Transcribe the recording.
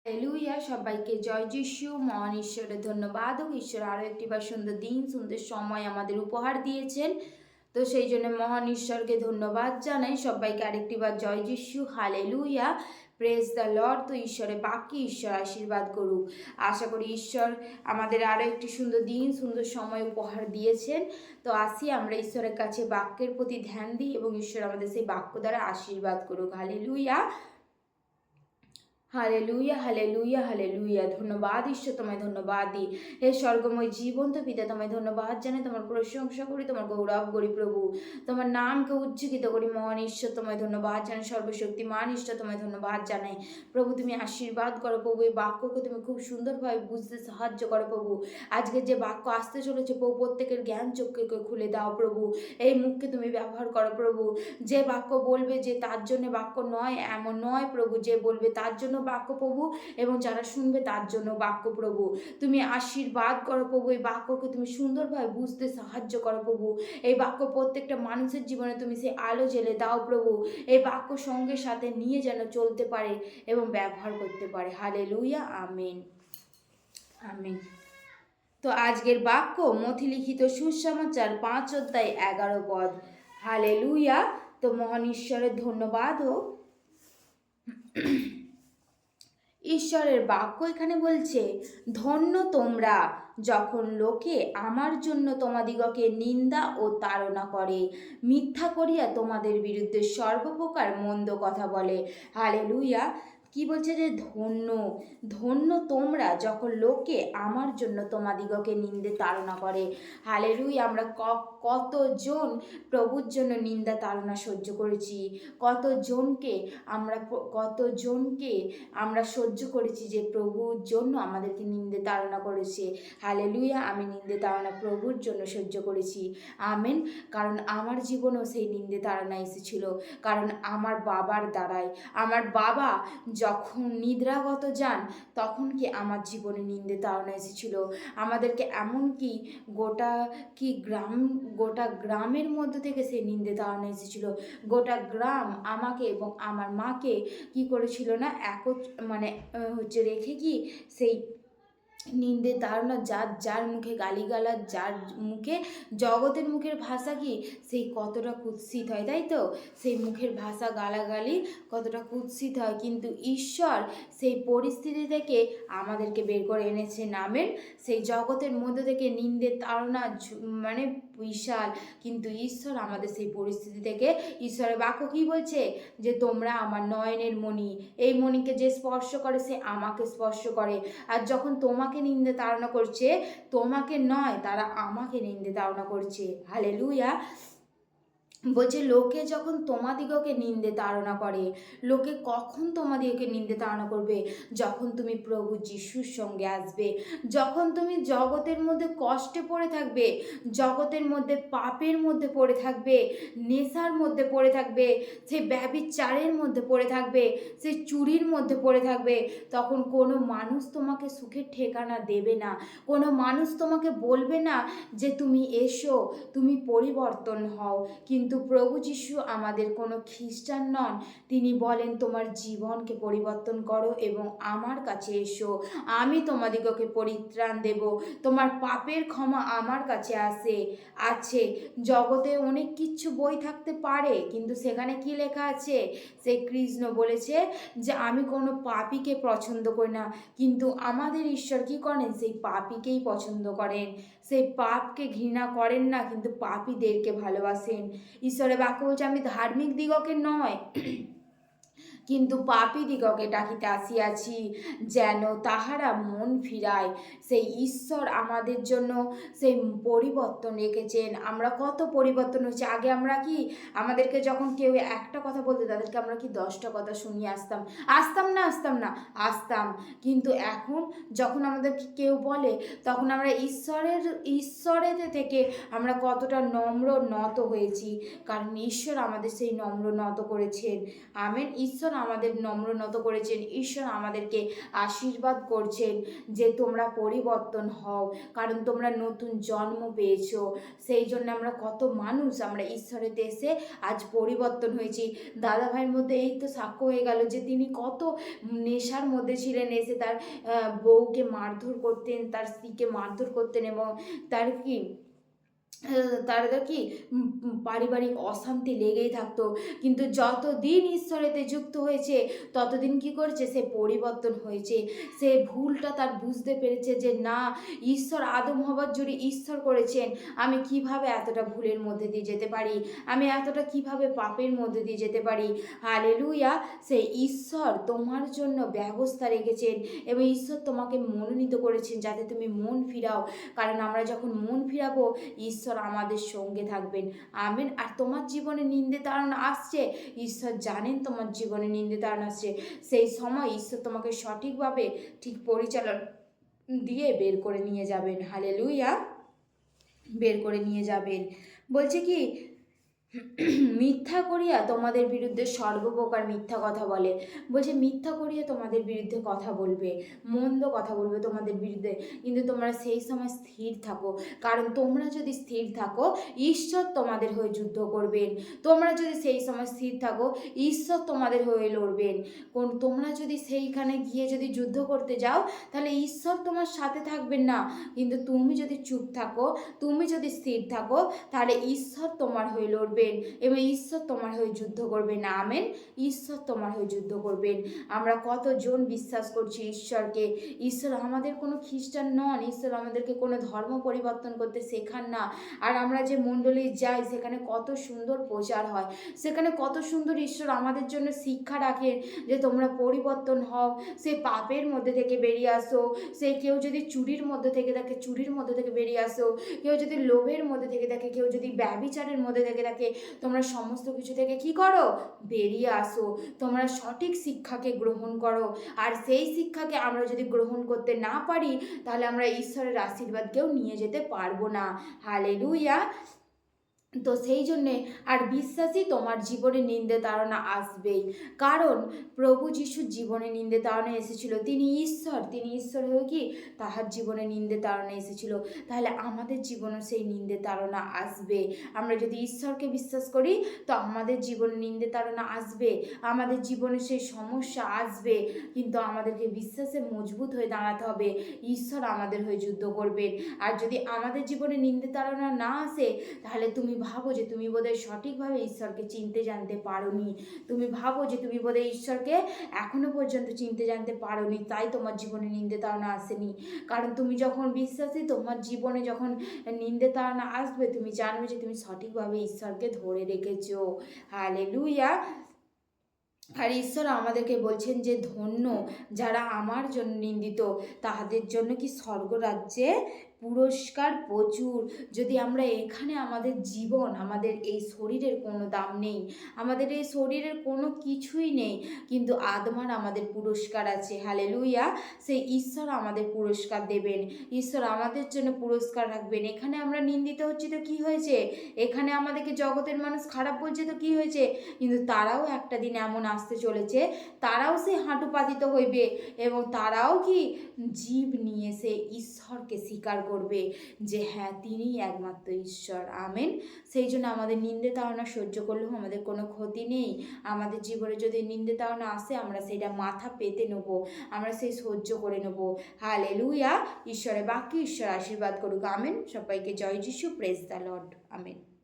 Hallelujah, সবাইকে জয় যিশু। মহান ঈশ্বরের ধন্যবাদ ও ঈশ্বর আরও একটিবার সুন্দর দিন, সুন্দর সময় আমাদের উপহার দিয়েছেন। তো সেই জন্য মহান ঈশ্বরকে ধন্যবাদ জানাই। সবাইকে আরেকটিবার জয় যিশু। Hallelujah, praise the Lord. তো ঈশ্বরের বাক্যে ঈশ্বর আশীর্বাদ করুক। আশা করি ঈশ্বর আমাদের আরও একটি সুন্দর দিন, সুন্দর সময় উপহার দিয়েছেন। তো আসি আমরা ঈশ্বরের কাছে বাক্যের প্রতি ধ্যান দিই এবং ঈশ্বর আমাদের সেই বাক্য দ্বারা আশীর্বাদ করুক। Hallelujah, hallelujah, hallelujah, hallelujah. ধন্যবাদ ঈশ্বর, তোমায় ধন্যবাদ দিই। হে স্বর্গময় জীবন্ত পিতা, তোমায় ধন্যবাদ জানাই, তোমার প্রশংসা করি, তোমার গৌরব করি প্রভু। তোমার নামকে উজ্জীবিত করি। মহান ঈশ্বর, তোমায় ধন্যবাদ জানাই। সর্বশক্তিমান ঈশ্বর, তোমায় ধন্যবাদ জানাই। প্রভু, তুমি আশীর্বাদ করো প্রভু। এই বাক্যকে তুমি খুব সুন্দরভাবে বুঝতে সাহায্য করো প্রভু। আজকে যে বাক্য আসতে চলেছে প্রভু, প্রত্যেকের জ্ঞান চক্ষুকে খুলে দাও প্রভু। এই মুখকে তুমি ব্যবহার করো প্রভু। যে বাক্য বলবে যে তার জন্য বাক্য নয়, এমন নয় প্রভু। যে বলবে তার জন্য বাক্য প্রভু, এবং যারা শুনবে তার জন্য বাক্য প্রভু। তুমি আশীর্বাদ করো প্রভু। এই বাক্যকে তুমি সুন্দরভাবে বুঝতে সাহায্য করো প্রভু। এই বাক্য প্রত্যেকটা মানুষের জীবনে তুমি সেই আলো জেলে দাও প্রভু। এই বাক্য সঙ্গে সাথে নিয়ে যেন চলতে পারে এবং ব্যবহার করতে পারে। Hallelujah, amen, amen. তো আজকের বাক্য মথিলিখিত সুসমাচার 5 অধ্যায় 11 পদ। হালেলুয়া। তো মহান ঈশ্বরের ধন্যবাদ হোক। ঈশ্বরের বাক্য এখানে বলছে, ধন্য তোমরা যখন লোকে আমার জন্য তোমাদিগকে নিন্দা ও তাড়না করে, মিথ্যা করিয়া তোমাদের বিরুদ্ধে সর্বপ্রকার মন্দ কথা বলে। হালেলুয়া। কি বলছে যে ধন্য, ধন্য তোমরা যখন লোকে আমার জন্য তোমাদিগকে নিন্দে তাড়না করে। হালেলুয়া। আমরা কতজন প্রভুর জন্য নিন্দা তাড়না সহ্য করেছি, কতজনকে আমরা সহ্য করেছি যে প্রভুর জন্য আমাদেরকে নিন্দে তাড়না করেছে। হালেলুয়া। আমি নিন্দে তাড়না প্রভুর জন্য সহ্য করেছি। আমেন। কারণ আমার জীবনেও সেই নিন্দে তাড়না এসেছিল। কারণ আমার বাবার দ্বারাই, আমার বাবা যখন নিদ্রাগত যান তখন কি আমার জীবনে নিন্দে তাড়না এসেছিল। আমাদেরকে এমনকি গোটা গ্রামের মধ্যে থেকে সেই নিন্দে তাড়না এসেছিল। গোটা গ্রাম আমাকে এবং আমার মাকে কি করেছিল না, রেখে কি সেই নিন্দে তাড়না, যার মুখে গালিগালাজ, যার মুখে জগতের মুখের ভাষা কি সেই কতটা কুৎসিত হয়, তাই তো? সেই মুখের ভাষা গালাগালি কতটা কুৎসিত হয়, কিন্তু ঈশ্বর সেই পরিস্থিতি থেকে আমাদেরকে বের করে এনেছে। নামেন। সেই জগতের মধ্যে থেকে নিন্দে তাড়না বিশাল, কিন্তু ঈশ্বর আমাদের সেই পরিস্থিতি থেকে, ঈশ্বরের বাক্য কি বলছে যে তোমরা আমার নয়নের মণি, এই মণিকে যে স্পর্শ করে সে আমাকে স্পর্শ করে। আর যখন তোমাকে নিন্দে তাড়না করছে, তোমাকে নয়, তারা আমাকে নিন্দে তাড়না করছে। হালেলুয়া। বলছে লোকে যখন তোমাদিগকে নিন্দে তাড়না করে, লোকে কখন তোমাদিগকে নিন্দে তাড়না করবে? যখন তুমি প্রভু যিশুর সঙ্গে আসবে, যখন তুমি জগতের মধ্যে কষ্টে পড়ে থাকবে, জগতের মধ্যে পাপের মধ্যে পড়ে থাকবে, নেশার মধ্যে পড়ে থাকবে, সেই ব্যভিচারের মধ্যে পড়ে থাকবে, সেই চুরির মধ্যে পড়ে থাকবে, তখন কোনো মানুষ তোমাকে সুখের ঠিকানা দেবে না। কোনো মানুষ তোমাকে বলবে না যে তুমি এসো, তুমি পরিবর্তন হও। কিন্তু প্রভু যিশু আমাদের কোনো খ্রিস্টান নন। তিনি বলেন তোমার জীবনকে পরিবর্তন করো এবং আমার কাছে এসো, আমি তোমাদিগকে পরিত্রাণ দেব। তোমার পাপের ক্ষমা আমার কাছে আছে। জগতে অনেক কিছু বই থাকতে পারে, কিন্তু সেখানে কি লেখা আছে? সেই কৃষ্ণ বলেছে যে আমি কোনো পাপীকে পছন্দ করি না, কিন্তু আমাদের ঈশ্বর কি করেন? সেই পাপীকেই পছন্দ করেন। সেই পাপকে ঘৃণা করেন না, কিন্তু পাপীদেরকে ভালোবাসেন। ঈশ্বরের বাক্য বলছে আমি ধার্মিক দিগকে নয় কিন্তু পাপী দিগকে ডাকিতে আসিয়াছি, যেন তাহারা মন ফিরায়। সেই ঈশ্বর আমাদের জন্য সেই পরিবর্তন রেখেছেন। আমরা কত পরিবর্তন হচ্ছে। আগে আমরা কি, আমাদেরকে যখন কেউ একটা কথা বলতো তাদেরকে আমরা কি 10টা কথা শুনিয়ে আসতাম। কিন্তু এখন যখন আমাদেরকে কেউ বলে, তখন আমরা ঈশ্বরের থেকে আমরা কতটা নম্র নত হয়েছি, কারণ ঈশ্বর আমাদের সেই নম্র নত করেছেন। আমেন। ঈশ্বর আমাদের নম্রনত করেছেন, ঈশ্বর আমাদেরকে আশীর্বাদ করছেন যে তোমরা পরিবর্তন হও, কারণ তোমরা নতুন জন্ম পেয়েছো। সেই জন্য আমরা কত মানুষ আমরা ঈশ্বরের দেশে আজ পরিবর্তন হয়েছি। দাদা ভাইয়ের মধ্যে এই তো সাক্ষ্য হয়ে গেল যে তিনি কত নেশার মধ্যে ছিলেন, এসে তার বউকে মারধর করতেন, তার স্ত্রীকে মারধর করতেন এবং তার কি তাদের কি পারিবারিক অশান্তি লেগেই থাকতো। কিন্তু যতদিন ঈশ্বরেতে যুক্ত হয়েছে ততদিন কি করেছে, সে পরিবর্তন হয়েছে। সে ভুলটা তার বুঝতে পেরেছে যে না, ঈশ্বর আদম হবার জুড়ে ঈশ্বর করেছেন, আমি কিভাবে এতটা ভুলের মধ্যে দিয়ে যেতে পারি, আমি এতটা কিভাবে পাপের মধ্যে দিয়ে যেতে পারি। হালেলুয়া! সেই ঈশ্বর তোমার জন্য ব্যবস্থা রেখেছেন এবং ঈশ্বর তোমাকে মনোনীত করেছেন যাতে তুমি মন ফিরাও। কারণ আমরা যখন মন ফিরাবো ঈশ্বর আমাদের সঙ্গে থাকবেন। আমেন। আর তোমার জীবনে নিন্দে তাড়না আসছে, ঈশ্বর জানেন তোমার জীবনে নিন্দে তাড়না আসছে, সেই সময় ঈশ্বর তোমাকে সঠিকভাবে ঠিক পরিচালনা দিয়ে বের করে নিয়ে যাবেন। হালেলুয়া! বের করে নিয়ে যাবেন। বলছে কি, মিথ্যা করিয়া তোমাদের বিরুদ্ধে সর্বপ্রকার মিথ্যা কথা বলে। বলছে মিথ্যা করিয়া তোমাদের বিরুদ্ধে কথা বলবে, মন্দ কথা বলবে তোমাদের বিরুদ্ধে, কিন্তু তোমরা সেই সময় স্থির থাকো। কারণ তোমরা যদি স্থির থাকো ঈশ্বর তোমাদের হয়ে যুদ্ধ করবেন। তোমরা যদি সেই সময় স্থির থাকো ঈশ্বর তোমাদের হয়ে লড়বেন। তোমরা যদি সেইখানে গিয়ে যদি যুদ্ধ করতে যাও তাহলে ঈশ্বর তোমার সাথে থাকবেন না। কিন্তু তুমি যদি চুপ থাকো, তুমি যদি স্থির থাকো, তাহলে ঈশ্বর তোমার হয়ে লড়বেন এবং ঈশ্বর তোমার হয়ে যুদ্ধ করবেন। আমেন। ঈশ্বর তোমার হয়ে যুদ্ধ করবেন। আমরা কতজন বিশ্বাস করছি ঈশ্বরকে। ঈশ্বর আমাদের কোনো খ্রিস্টান নন, ঈশ্বর আমাদেরকে কোনো ধর্ম পরিবর্তন করতে শেখান না। আর আমরা যে মণ্ডলী যাই সেখানে কত সুন্দর প্রচার হয়, সেখানে কত সুন্দর ঈশ্বর আমাদের জন্য শিক্ষা রাখেন যে তোমরা পরিবর্তন হও, সে পাপের মধ্যে থেকে বেরিয়ে আসো। সে কেউ যদি চুরির মধ্যে থেকে থাকে চুরির মধ্যে থেকে বেরিয়ে আসো, কেউ যদি লোভের মধ্যে থেকে থাকে, কেউ যদি ব্যভিচারের মধ্যে থেকে থাকে, তোমরা সমস্ত কিছু থেকে কি করো, বেরিয়ে আসো। তোমরা সঠিক শিক্ষাকে গ্রহণ করো। আর সেই শিক্ষাকে আমরা যদি গ্রহণ করতে না পারি তাহলে আমরা ঈশ্বরের আশীর্বাদকেও নিয়ে যেতে পারবো না। হালেলুয়া! তো সেই জন্যে আর বিশ্বাসী তোমার জীবনে নিন্দে তাড়না আসবেই। কারণ প্রভু যিশুর জীবনে নিন্দে তাড়না এসেছিল, তিনি ঈশ্বর হয়ে কি তাহার জীবনে নিন্দে তাড়না এসেছিল। তাহলে আমাদের জীবনে সেই নিন্দে তাড়না আসবে। আমরা যদি ঈশ্বরকে বিশ্বাস করি তো আমাদের জীবনে নিন্দে তাড়না আসবে, আমাদের জীবনে সেই সমস্যা আসবে, কিন্তু আমাদেরকে বিশ্বাসে মজবুত হয়ে দাঁড়াতে হবে। ঈশ্বর আমাদের হয়ে যুদ্ধ করবেন। আর যদি আমাদের জীবনে নিন্দে তাড়না না আসে তাহলে তুমি ভাবো যে তুমি বোধহয় সঠিকভাবে ঈশ্বরকে চিনতে জানতে পারোনি। তুমি ভাবো যে তুমি বোধহয় ঈশ্বরকে এখনো পর্যন্ত চিনতে জানতে পারোনি, তাই তোমার জীবনে নিন্দে তাড়না আসেনি। কারণ তুমি যখন বিশ্বাসী, তোমার জীবনে যখন নিন্দে তাড়না আসবে তুমি জানবে যে তুমি সঠিকভাবে ঈশ্বরকে ধরে রেখেছো। হালেলুয়া! আর ঈশ্বর আমাদেরকে বলছেন যে ধন্য যারা আমার জন্য নিন্দিত, তাহাদের জন্য কি স্বর্গরাজ্যে পুরস্কার প্রচুর। যদি আমরা এখানে আমাদের জীবন, আমাদের এই শরীরের কোনো দাম নেই, আমাদের এই শরীরের কোনো কিছুই নেই, কিন্তু আত্মার আমাদের পুরস্কার আছে। হালেলুয়া! সেই ঈশ্বর আমাদের পুরস্কার দেবেন, ঈশ্বর আমাদের জন্য পুরস্কার রাখবেন। এখানে আমরা নিন্দিত হচ্ছি তো কি হয়েছে, এখানে আমাদেরকে জগতের মানুষ খারাপ বলছে তো কি হয়েছে, কিন্তু তারাও একটা দিন এমন আসতে চলেছে, তারাও সে হাঁটু পাতিত হইবে এবং তারাও কি জীব নিয়ে সে ঈশ্বরকে স্বীকার করবে যে হ্যাঁ তিনিই একমাত্র ঈশ্বর। আমেন। সেই জন্য আমাদের নিন্দে তাড়না সহ্য করলেও আমাদের কোনো ক্ষতি নেই। আমাদের জীবনে যদি নিন্দে তাড়না আসে আমরা সেটা মাথা পেতে নেবো, আমরা সেই সহ্য করে নেবো। হালেলুয়া! ঈশ্বরের বাক্যে ঈশ্বর আশীর্বাদ করুক। আমেন। সবাইকে জয় যিশু। Praise the Lord. আমেন।